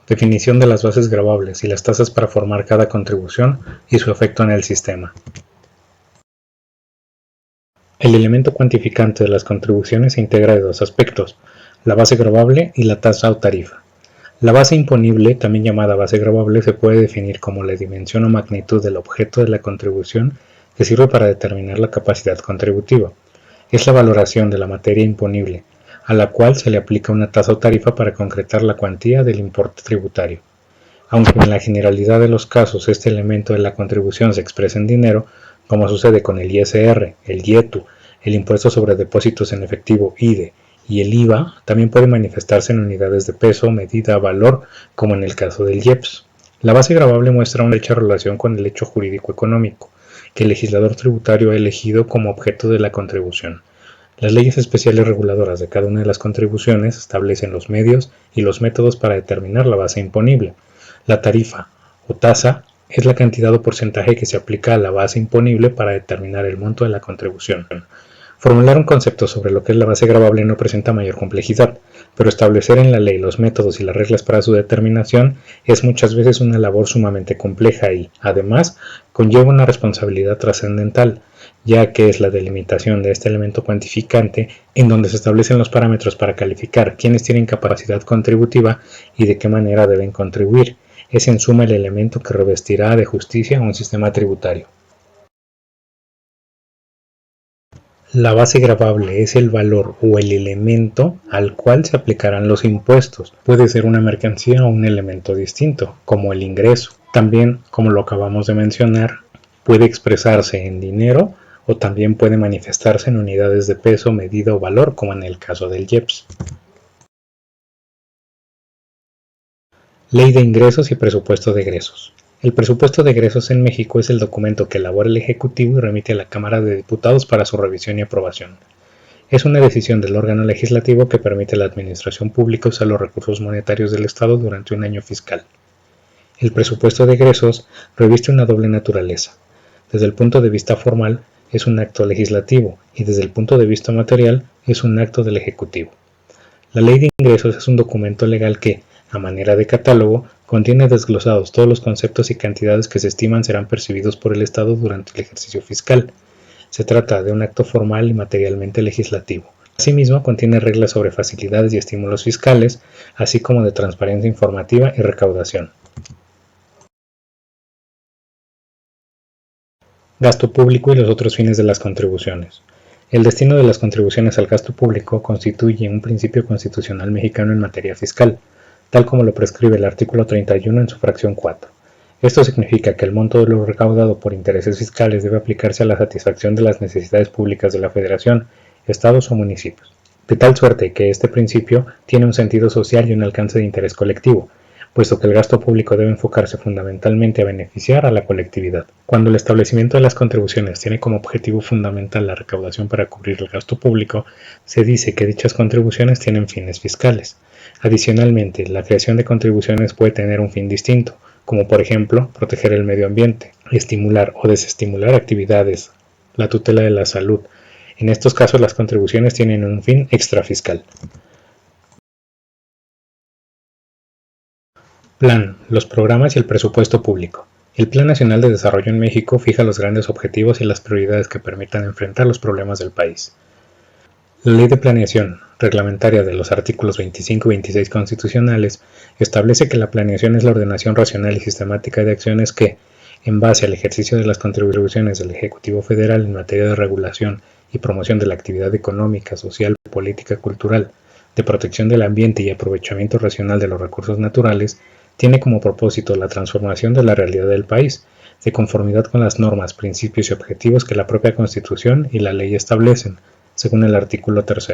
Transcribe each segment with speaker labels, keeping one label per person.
Speaker 1: Definición de las bases gravables y las tasas para formar cada contribución y su efecto en el sistema. El elemento cuantificante de las contribuciones se integra de dos aspectos, la base gravable y la tasa o tarifa. La base imponible, también llamada base gravable, se puede definir como la dimensión o magnitud del objeto de la contribución que sirve para determinar la capacidad contributiva. Es la valoración de la materia imponible, a la cual se le aplica una tasa o tarifa para concretar la cuantía del importe tributario. Aunque en la generalidad de los casos este elemento de la contribución se expresa en dinero, como sucede con el ISR, el IETU, el impuesto sobre depósitos en efectivo IDE y el IVA, también puede manifestarse en unidades de peso, medida, valor, como en el caso del IEPS. La base gravable muestra una estrecha relación con el hecho jurídico económico, que el legislador tributario ha elegido como objeto de la contribución. Las leyes especiales reguladoras de cada una de las contribuciones establecen los medios y los métodos para determinar la base imponible. La tarifa o tasa es la cantidad o porcentaje que se aplica a la base imponible para determinar el monto de la contribución. Formular un concepto sobre lo que es la base gravable no presenta mayor complejidad, pero establecer en la ley los métodos y las reglas para su determinación es muchas veces una labor sumamente compleja y, además, conlleva una responsabilidad trascendental, ya que es la delimitación de este elemento cuantificante en donde se establecen los parámetros para calificar quiénes tienen capacidad contributiva y de qué manera deben contribuir. Es en suma el elemento que revestirá de justicia un sistema tributario. La base gravable es el valor o el elemento al cual se aplicarán los impuestos. Puede ser una mercancía o un elemento distinto, como el ingreso. También, como lo acabamos de mencionar, puede expresarse en dinero o también puede manifestarse en unidades de peso, medida o valor, como en el caso del IEPS. Ley de ingresos y presupuesto de egresos. El presupuesto de egresos en México es el documento que elabora el Ejecutivo y remite a la Cámara de Diputados para su revisión y aprobación. Es una decisión del órgano legislativo que permite a la administración pública usar los recursos monetarios del Estado durante un año fiscal. El presupuesto de egresos reviste una doble naturaleza. Desde el punto de vista formal, es un acto legislativo y desde el punto de vista material, es un acto del Ejecutivo. La Ley de Ingresos es un documento legal que, a manera de catálogo, contiene desglosados todos los conceptos y cantidades que se estiman serán percibidos por el Estado durante el ejercicio fiscal. Se trata de un acto formal y materialmente legislativo. Asimismo, contiene reglas sobre facilidades y estímulos fiscales, así como de transparencia informativa y recaudación. Gasto público y los otros fines de las contribuciones. El destino de las contribuciones al gasto público constituye un principio constitucional mexicano en materia fiscal, tal como lo prescribe el artículo 31 en su fracción 4. Esto significa que el monto de lo recaudado por intereses fiscales debe aplicarse a la satisfacción de las necesidades públicas de la Federación, estados o municipios, de tal suerte que este principio tiene un sentido social y un alcance de interés colectivo, puesto que el gasto público debe enfocarse fundamentalmente a beneficiar a la colectividad. Cuando el establecimiento de las contribuciones tiene como objetivo fundamental la recaudación para cubrir el gasto público, se dice que dichas contribuciones tienen fines fiscales. Adicionalmente, la creación de contribuciones puede tener un fin distinto, como por ejemplo, proteger el medio ambiente, estimular o desestimular actividades, la tutela de la salud. En estos casos, las contribuciones tienen un fin extrafiscal. Plan, los programas y el presupuesto público. El Plan Nacional de Desarrollo en México fija los grandes objetivos y las prioridades que permitan enfrentar los problemas del país. La Ley de Planeación Reglamentaria de los artículos 25 y 26 constitucionales establece que la planeación es la ordenación racional y sistemática de acciones que, en base al ejercicio de las contribuciones del Ejecutivo Federal en materia de regulación y promoción de la actividad económica, social, política, cultural, de protección del ambiente y aprovechamiento racional de los recursos naturales, tiene como propósito la transformación de la realidad del país, de conformidad con las normas, principios y objetivos que la propia Constitución y la ley establecen, según el artículo 3.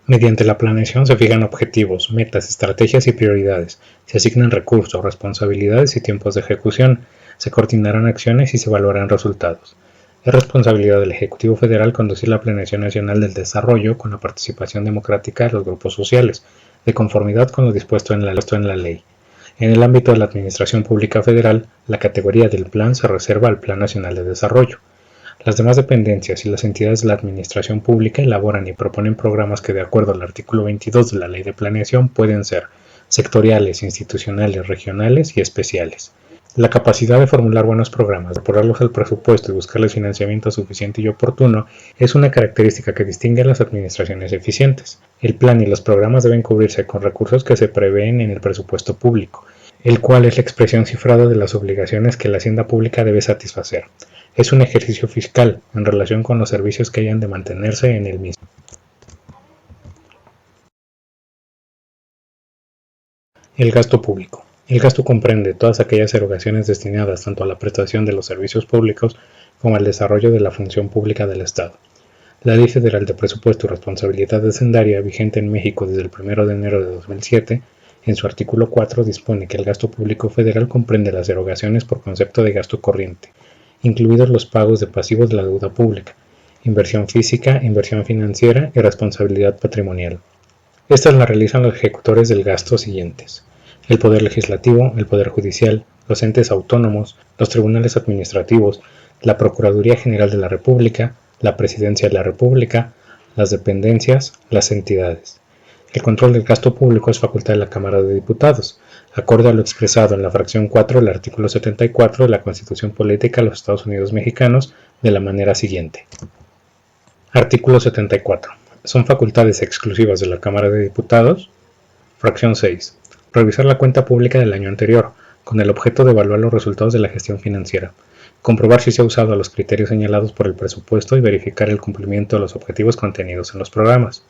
Speaker 1: Mediante la planeación se fijan objetivos, metas, estrategias y prioridades, se asignan recursos, responsabilidades y tiempos de ejecución, se coordinarán acciones y se evaluarán resultados. Es responsabilidad del Ejecutivo Federal conducir la planeación nacional del desarrollo con la participación democrática de los grupos sociales, de conformidad con lo dispuesto en la ley. En el ámbito de la Administración Pública Federal, la categoría del plan se reserva al Plan Nacional de Desarrollo. Las demás dependencias y las entidades de la administración pública elaboran y proponen programas que, de acuerdo al artículo 22 de la Ley de Planeación, pueden ser sectoriales, institucionales, regionales y especiales. La capacidad de formular buenos programas, incorporarlos al presupuesto y buscarles financiamiento suficiente y oportuno es una característica que distingue a las administraciones eficientes. El plan y los programas deben cubrirse con recursos que se prevén en el presupuesto público, el cual es la expresión cifrada de las obligaciones que la hacienda pública debe satisfacer. Es un ejercicio fiscal en relación con los servicios que hayan de mantenerse en el mismo. El gasto público. El gasto comprende todas aquellas erogaciones destinadas tanto a la prestación de los servicios públicos como al desarrollo de la función pública del Estado. La Ley Federal de Presupuesto y Responsabilidad Hacendaria, vigente en México desde el 1 de enero de 2007, en su artículo 4 dispone que el gasto público federal comprende las erogaciones por concepto de gasto corriente, incluidos los pagos de pasivos de la deuda pública, inversión física, inversión financiera y responsabilidad patrimonial. Estas las realizan los ejecutores del gasto siguientes: el Poder Legislativo, el Poder Judicial, los entes autónomos, los tribunales administrativos, la Procuraduría General de la República, la Presidencia de la República, las dependencias, las entidades. El control del gasto público es facultad de la Cámara de Diputados, acorde a lo expresado en la fracción 4 del artículo 74 de la Constitución Política de los Estados Unidos Mexicanos, de la manera siguiente. Artículo 74. Son facultades exclusivas de la Cámara de Diputados. Fracción 6. Revisar la cuenta pública del año anterior, con el objeto de evaluar los resultados de la gestión financiera, comprobar si se ha usado los criterios señalados por el presupuesto y verificar el cumplimiento de los objetivos contenidos en los programas.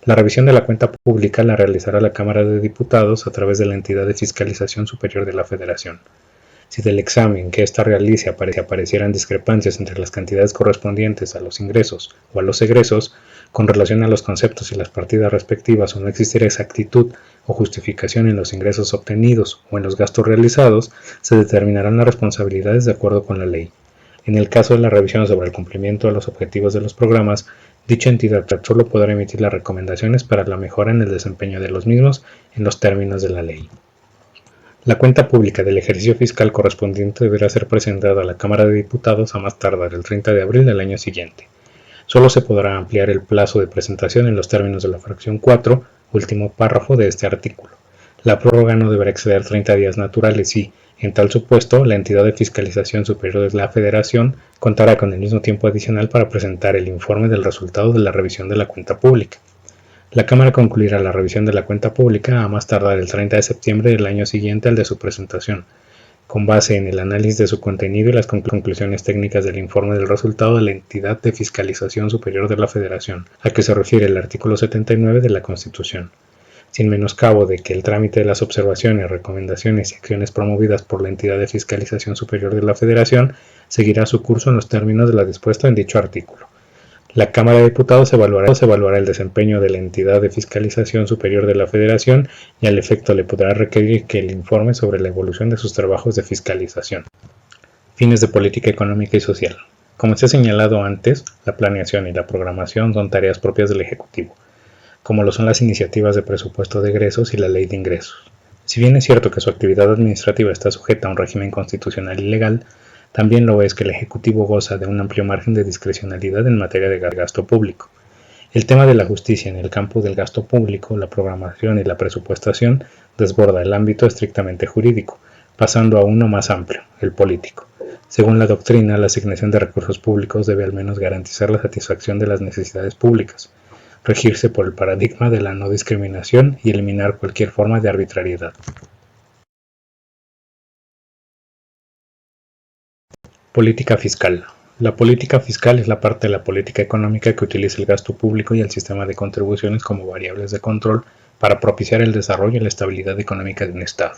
Speaker 1: La revisión de la cuenta pública la realizará la Cámara de Diputados a través de la entidad de fiscalización superior de la Federación. Si del examen que ésta realice aparecieran discrepancias entre las cantidades correspondientes a los ingresos o a los egresos, con relación a los conceptos y las partidas respectivas, o no existiera exactitud o justificación en los ingresos obtenidos o en los gastos realizados, se determinarán las responsabilidades de acuerdo con la ley. En el caso de la revisión sobre el cumplimiento de los objetivos de los programas, dicha entidad solo podrá emitir las recomendaciones para la mejora en el desempeño de los mismos en los términos de la ley. La cuenta pública del ejercicio fiscal correspondiente deberá ser presentada a la Cámara de Diputados a más tardar el 30 de abril del año siguiente. Solo se podrá ampliar el plazo de presentación en los términos de la fracción 4, último párrafo de este artículo. La prórroga no deberá exceder 30 días naturales y, en tal supuesto, la entidad de fiscalización superior de la Federación contará con el mismo tiempo adicional para presentar el informe del resultado de la revisión de la cuenta pública. La Cámara concluirá la revisión de la cuenta pública a más tardar el 30 de septiembre del año siguiente al de su presentación, con base en el análisis de su contenido y las conclusiones técnicas del informe del resultado de la entidad de fiscalización superior de la Federación, a que se refiere el artículo 79 de la Constitución, sin menoscabo de que el trámite de las observaciones, recomendaciones y acciones promovidas por la entidad de fiscalización superior de la Federación seguirá su curso en los términos de lo dispuesto en dicho artículo. La Cámara de Diputados evaluará el desempeño de la entidad de fiscalización superior de la Federación y al efecto le podrá requerir que el informe sobre la evolución de sus trabajos de fiscalización. Fines de política económica y social. Como se ha señalado antes, la planeación y la programación son tareas propias del Ejecutivo, como lo son las iniciativas de presupuesto de egresos y la ley de ingresos. Si bien es cierto que su actividad administrativa está sujeta a un régimen constitucional y legal, también lo es que el Ejecutivo goza de un amplio margen de discrecionalidad en materia de gasto público. El tema de la justicia en el campo del gasto público, la programación y la presupuestación desborda el ámbito estrictamente jurídico, pasando a uno más amplio, el político. Según la doctrina, la asignación de recursos públicos debe al menos garantizar la satisfacción de las necesidades públicas, regirse por el paradigma de la no discriminación y eliminar cualquier forma de arbitrariedad. Política fiscal. La política fiscal es la parte de la política económica que utiliza el gasto público y el sistema de contribuciones como variables de control para propiciar el desarrollo y la estabilidad económica de un Estado.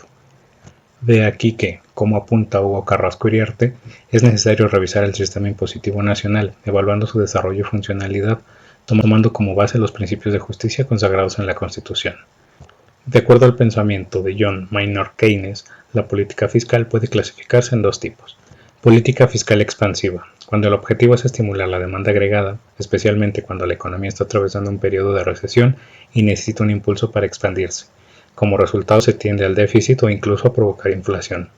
Speaker 1: De aquí que, como apunta Hugo Carrasco Iriarte, es necesario revisar el sistema impositivo nacional, evaluando su desarrollo y funcionalidad, tomando como base los principios de justicia consagrados en la Constitución. De acuerdo al pensamiento de John Maynard Keynes, la política fiscal puede clasificarse en dos tipos. Política fiscal expansiva, cuando el objetivo es estimular la demanda agregada, especialmente cuando la economía está atravesando un periodo de recesión y necesita un impulso para expandirse. Como resultado se tiende al déficit o incluso a provocar inflación.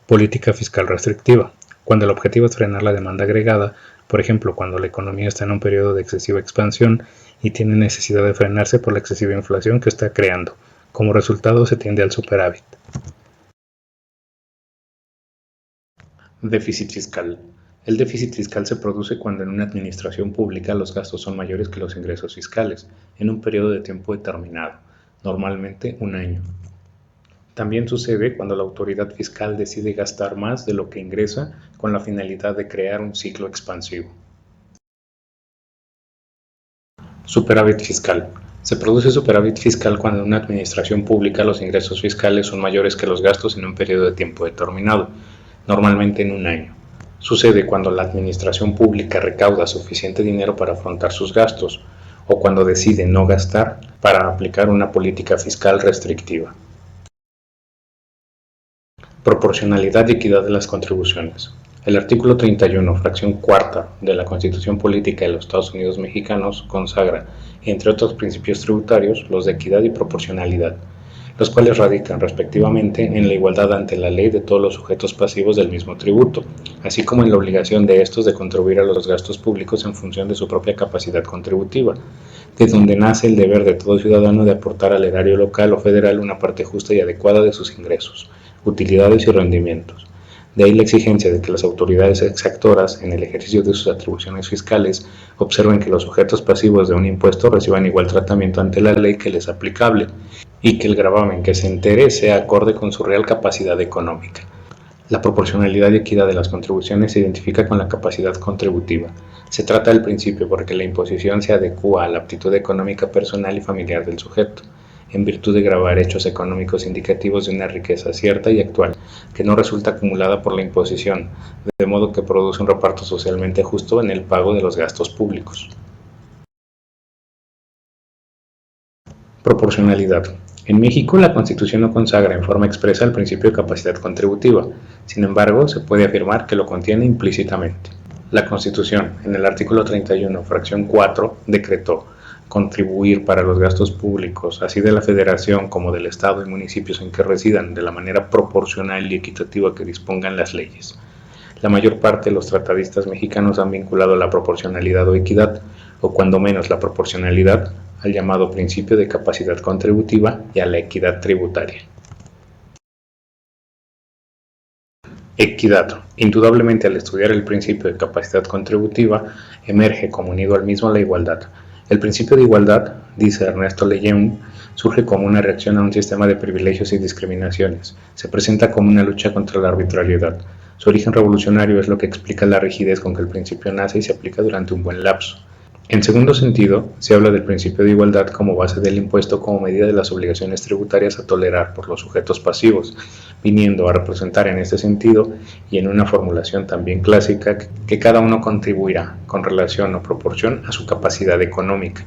Speaker 1: Política fiscal restrictiva, cuando el objetivo es frenar la demanda agregada, por ejemplo, cuando la economía está en un periodo de excesiva expansión y tiene necesidad de frenarse por la excesiva inflación que está creando, Como resultado se tiende al superávit. Déficit fiscal. El déficit fiscal se produce cuando en una administración pública los gastos son mayores que los ingresos fiscales, en un periodo de tiempo determinado, normalmente un año. También sucede cuando la autoridad fiscal decide gastar más de lo que ingresa con la finalidad de crear un ciclo expansivo. Superávit fiscal. Se produce superávit fiscal cuando en una administración pública los ingresos fiscales son mayores que los gastos en un periodo de tiempo determinado, normalmente en un año. Sucede cuando la administración pública recauda suficiente dinero para afrontar sus gastos o cuando decide no gastar para aplicar una política fiscal restrictiva. Proporcionalidad y equidad de las contribuciones. El artículo 31, fracción cuarta de la Constitución Política de los Estados Unidos Mexicanos consagra, entre otros principios tributarios, los de equidad y proporcionalidad, los cuales radican respectivamente en la igualdad ante la ley de todos los sujetos pasivos del mismo tributo, así como en la obligación de estos de contribuir a los gastos públicos en función de su propia capacidad contributiva, de donde nace el deber de todo ciudadano de aportar al erario local o federal una parte justa y adecuada de sus ingresos, utilidades y rendimientos. De ahí la exigencia de que las autoridades exactoras, en el ejercicio de sus atribuciones fiscales, observen que los sujetos pasivos de un impuesto reciban igual tratamiento ante la ley que les es aplicable, y que el gravamen que se integre sea acorde con su real capacidad económica. La proporcionalidad y equidad de las contribuciones se identifica con la capacidad contributiva. Se trata del principio porque la imposición se adecúa a la aptitud económica personal y familiar del sujeto, en virtud de gravar hechos económicos indicativos de una riqueza cierta y actual, que no resulta acumulada por la imposición, de modo que produce un reparto socialmente justo en el pago de los gastos públicos. Proporcionalidad. En México, la Constitución no consagra en forma expresa el principio de capacidad contributiva. Sin embargo, se puede afirmar que lo contiene implícitamente. La Constitución, en el artículo 31, fracción 4, decretó contribuir para los gastos públicos, así de la Federación como del Estado y municipios en que residan, de la manera proporcional y equitativa que dispongan las leyes. La mayor parte de los tratadistas mexicanos han vinculado la proporcionalidad o equidad, o cuando menos la proporcionalidad, al llamado principio de capacidad contributiva y a la equidad tributaria. Equidad. Indudablemente, al estudiar el principio de capacidad contributiva, emerge como unido al mismo la igualdad. El principio de igualdad, dice Ernesto Lejeune, surge como una reacción a un sistema de privilegios y discriminaciones. Se presenta como una lucha contra la arbitrariedad. Su origen revolucionario es lo que explica la rigidez con que el principio nace y se aplica durante un buen lapso. En segundo sentido, se habla del principio de igualdad como base del impuesto como medida de las obligaciones tributarias a tolerar por los sujetos pasivos, viniendo a representar en este sentido, y en una formulación también clásica, que cada uno contribuirá, con relación o proporción, a su capacidad económica.